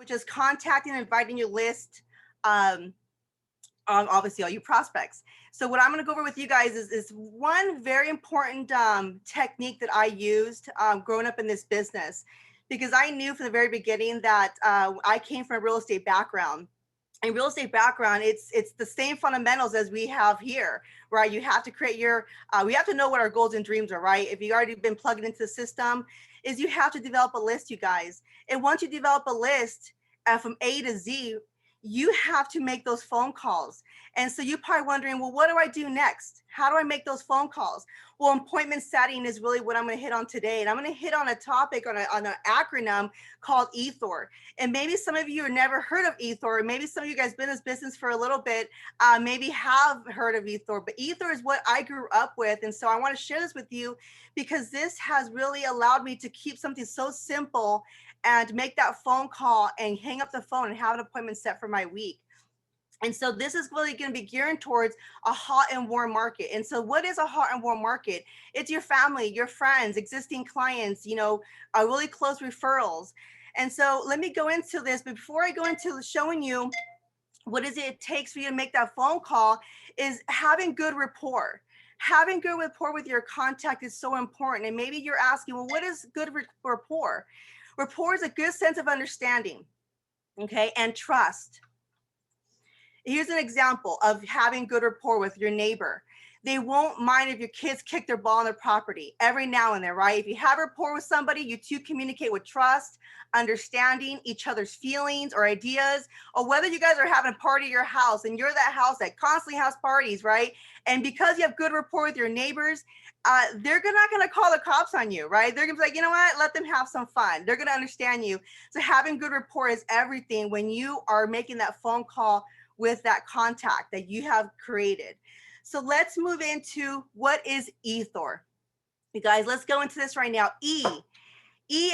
just contacting and inviting your list, um, obviously all you prospects. So what I'm going to go over with you guys is one very important technique that I used growing up in this business, because I knew from the very beginning that I came from a real estate background. And real estate background, it's the same fundamentals as we have here, right? You have to create your, we have to know what our goals and dreams are, right? If you already been plugged into the system, is you have to develop a list, you guys. And once you develop a list from A to Z, you have to make those phone calls. And so you're probably wondering, well, what do I do next? How do I make those phone calls? Well, appointment setting is really what I'm going to hit on today. And I'm going to hit on a topic on an acronym called E.T.H.O.R. And maybe some of you have never heard of E.T.H.O.R. Maybe some of you guys been in this business for a little bit, maybe have heard of E.T.H.O.R. But E.T.H.O.R is what I grew up with. And so I want to share this with you because this has really allowed me to keep something so simple and make that phone call and hang up the phone and have an appointment set for my week. And so this is really going to be geared towards a hot and warm market. And so what is a hot and warm market? It's your family, your friends, existing clients, you know, really close referrals. And so let me go into this. But before I go into showing you what is it takes for you to make that phone call, is having good rapport. Having good rapport with your contact is so important. And maybe you're asking, well, what is good rapport? Rapport is a good sense of understanding, okay, and trust. Here's an example of having good rapport with your neighbor. They won't mind if your kids kick their ball on their property every now and then, right? If you have rapport with somebody, you two communicate with trust, understanding each other's feelings or ideas, or whether you guys are having a party at your house and you're that house that constantly has parties, right? And because you have good rapport with your neighbors, they're not going to call the cops on you, right? They're going to be like, you know what? Let them have some fun. They're going to understand you. So having good rapport is everything when you are making that phone call with that contact that you have created. So let's move into what is E.T.H.O.R. You guys, let's go into this right now. E,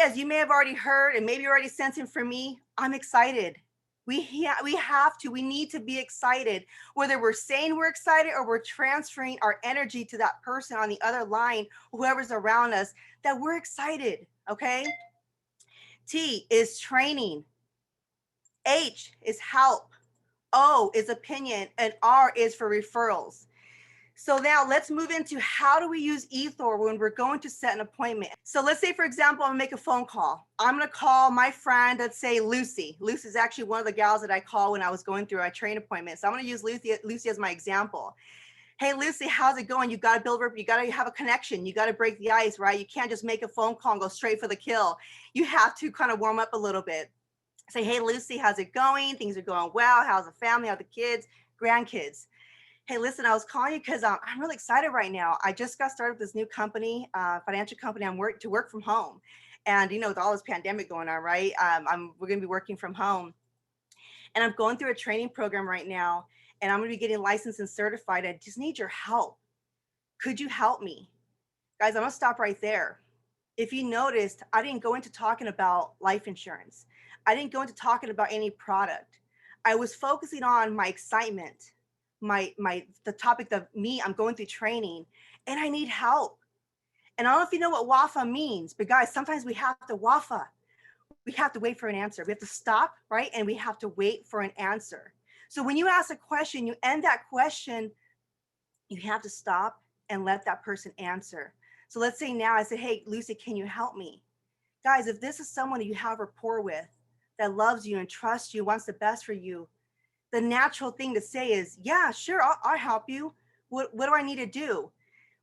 as you may have already heard, and maybe you're already sensing from me, I'm excited. We need to be excited. Whether we're saying we're excited or we're transferring our energy to that person on the other line, whoever's around us, that we're excited, okay? T is training. H is help. O is opinion, and R is for referrals. So now let's move into how do we use E.T.H.O.R when we're going to set an appointment. So let's say, for example, I'm gonna make a phone call. I'm gonna call my friend, let's say Lucy. Lucy is actually one of the gals that I call when I was going through a train appointment. So I'm gonna use Lucy as my example. Hey, Lucy, how's it going? You gotta build, you gotta have a connection. You gotta break the ice, right? You can't just make a phone call and go straight for the kill. You have to kind of warm up a little bit. Say, hey, Lucy, how's it going? Things are going well. How's the family? How the kids, grandkids? Hey, listen, I was calling you because I'm really excited right now. I just got started with this new company, financial company. I'm to work from home. And, you know, with all this pandemic going on, right? We're going to be working from home. And I'm going through a training program right now. And I'm going to be getting licensed and certified. I just need your help. Could you help me? Guys, I'm going to stop right there. If you noticed, I didn't go into talking about life insurance. I didn't go into talking about any product. I was focusing on my excitement, the topic of me, I'm going through training and I need help. And I don't know if you know what WAFA means, but guys, sometimes we have to WAFA. We have to wait for an answer. We have to stop, right? And we have to wait for an answer. So when you ask a question, you end that question, you have to stop and let that person answer. So let's say now I say, hey, Lucy, can you help me? Guys, if this is someone that you have rapport with, that loves you and trusts you, wants the best for you, the natural thing to say is, yeah, sure, I'll help you. What do I need to do?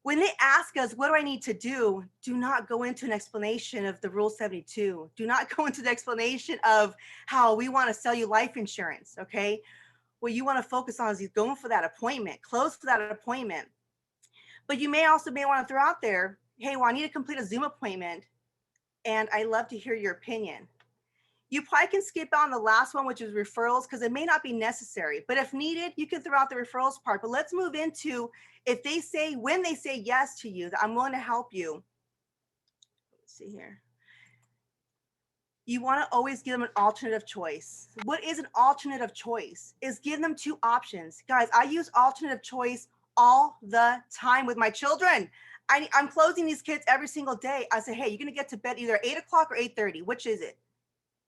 When they ask us, what do I need to do not go into an explanation of the Rule 72. Do not go into the explanation of how we want to sell you life insurance, okay? What you want to focus on is going for that appointment, close for that appointment. But you may want to throw out there, hey, well, I need to complete a Zoom appointment, and I'd love to hear your opinion. You probably can skip on the last one, which is referrals, because it may not be necessary. But if needed, you can throw out the referrals part. But let's move into when they say yes to you, that I'm willing to help you. Let's see here. You want to always give them an alternative choice. What is an alternative choice? Is give them two options. Guys, I use alternative choice all the time with my children. I'm closing these kids every single day. I say, hey, you're going to get to bed either 8 o'clock or 8:30. Which is it?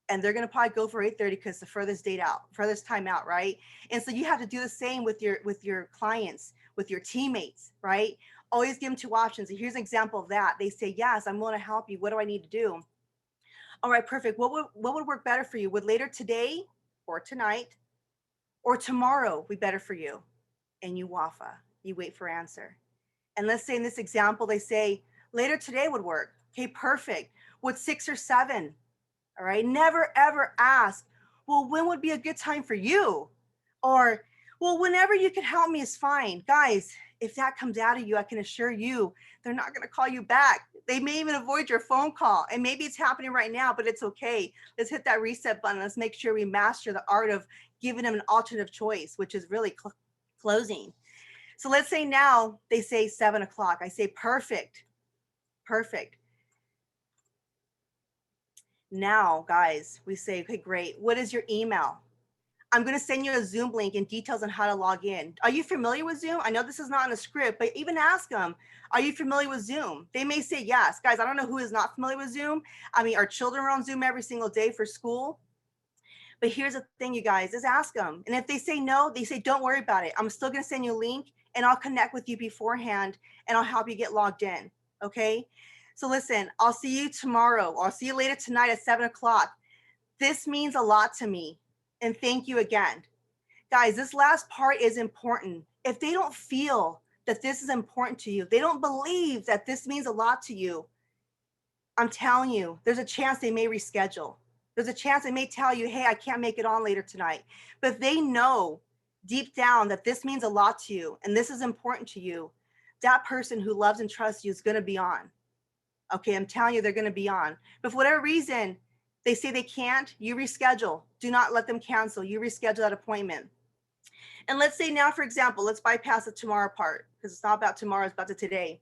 and they're going to probably go for 8:30 because the furthest time out, right? And so you have to do the same with your clients, with your teammates, right? Always give them two options. And here's an example of that. They say, yes, I'm willing to help you. What do I need to do? All right, perfect. What would work better for you? Would later today or tonight or tomorrow be better for you? And you wafa, you wait for answer. And let's say in this example, they say later today would work. Okay, perfect. Would 6 or 7? All right. Never ever ask, well, when would be a good time for you? Or, well, whenever you can help me is fine. Guys, if that comes out of you, I can assure you, they're not going to call you back. They may even avoid your phone call. And maybe it's happening right now, but it's okay. Let's hit that reset button. Let's make sure we master the art of giving them an alternative choice, which is really closing. So let's say now they say 7 o'clock. I say, perfect, perfect. Now, guys, we say, okay, great. What is your email? I'm going to send you a Zoom link and details on how to log in. Are you familiar with Zoom? I know this is not in a script, but even ask them, are you familiar with Zoom? They may say yes. Guys, I don't know who is not familiar with Zoom. I mean, our children are on Zoom every single day for school. But here's the thing, you guys, is ask them. And if they say no, they say, don't worry about it. I'm still going to send you a link and I'll connect with you beforehand and I'll help you get logged in. Okay. So listen, I'll see you tomorrow. Or I'll see you later tonight at 7 o'clock. This means a lot to me. And thank you again. Guys, this last part is important. If they don't feel that this is important to you, they don't believe that this means a lot to you, I'm telling you, there's a chance they may reschedule. There's a chance they may tell you, hey, I can't make it on later tonight. But if they know deep down that this means a lot to you and this is important to you, that person who loves and trusts you is going to be on. Okay, I'm telling you, they're going to be on. But for whatever reason, they say they can't, you reschedule. Do not let them cancel. You reschedule that appointment. And let's say now, for example, let's bypass the tomorrow part because it's not about tomorrow, it's about the today.